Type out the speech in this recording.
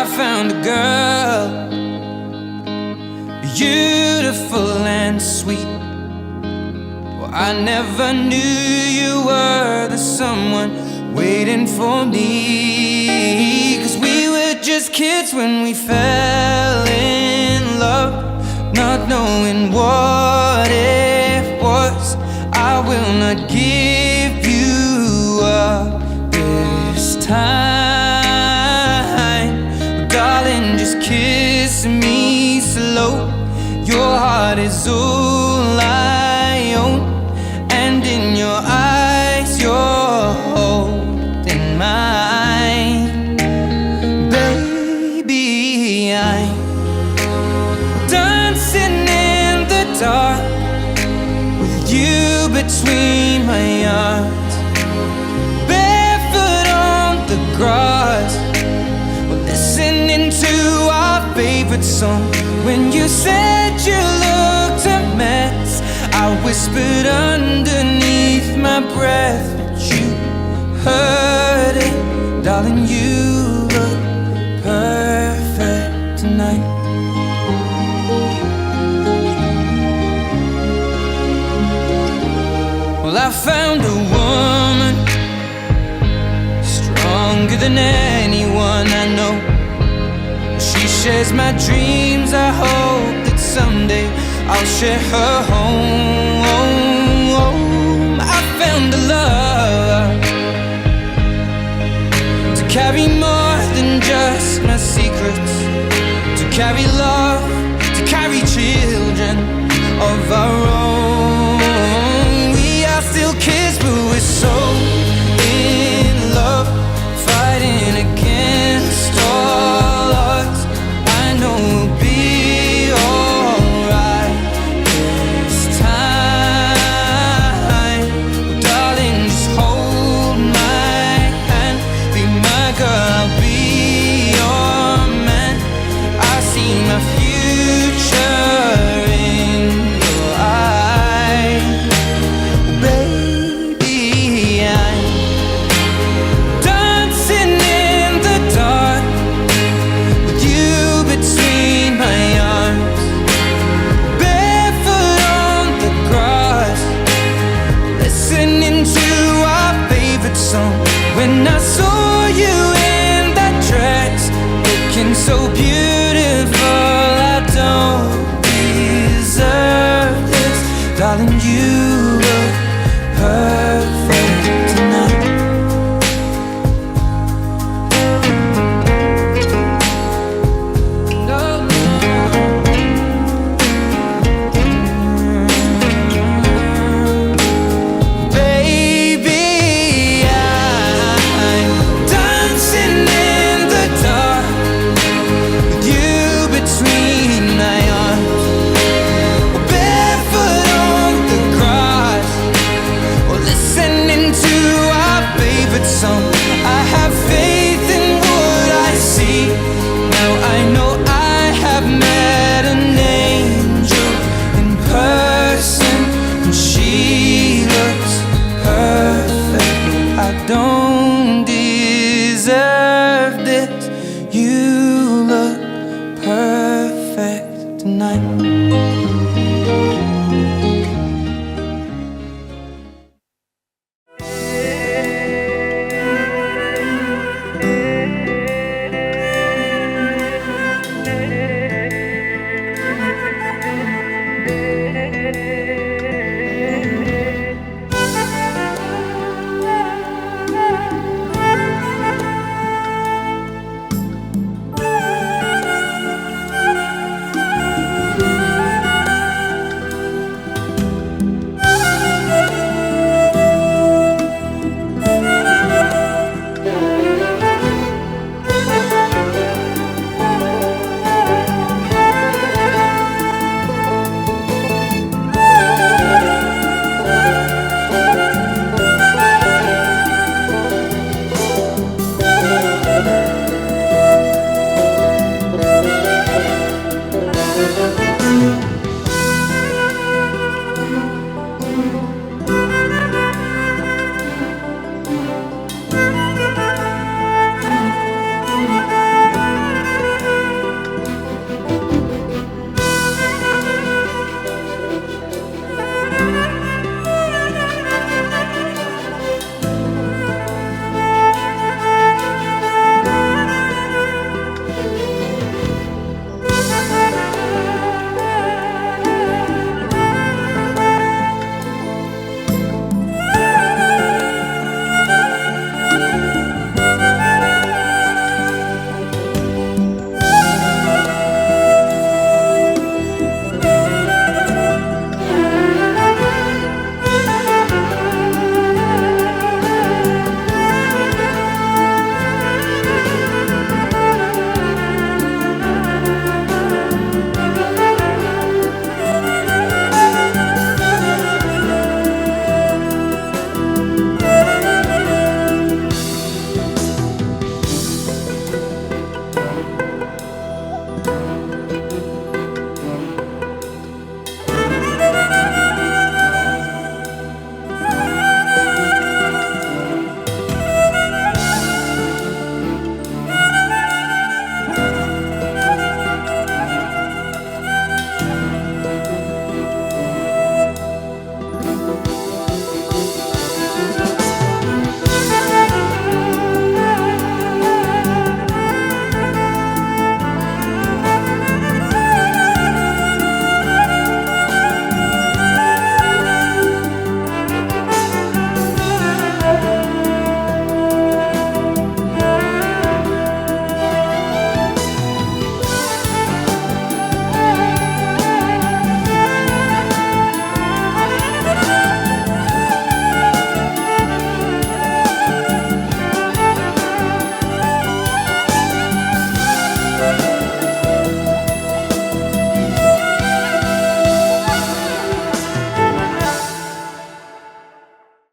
found a girl, beautiful and sweet. Well, I never knew you were the someone waiting for me. 'Cause we were just kids when we fell in love, not knowing what it was. I will not give you up this time, darling, just kiss me slow. Your heart is all I own, and in your eyes you're holding mine. Baby, I'm dancing in the dark with you between my arms, barefoot on the grass. We're listening to our favorite song. When you said you looked a mess, I whispered underneath my breath, but you heard it. Darling, you look perfect tonight. Well, I found a woman stronger than anyone I know. She shares my dreams. I hope that someday I'll share her home. I found a love to carry more than just my secrets, to carry love, to carry children of our own. We are still kids, but we're so in love, fighting against all odds. I know we'll be alright this time. Darling, just hold my hand, be my girl, I'll be your man. I see my future in your eyes. Baby, I'm dancing in the dark with you between my arms, barefoot on the grass, listening to our favorite song. When I saw you in that dress, looking so beautiful,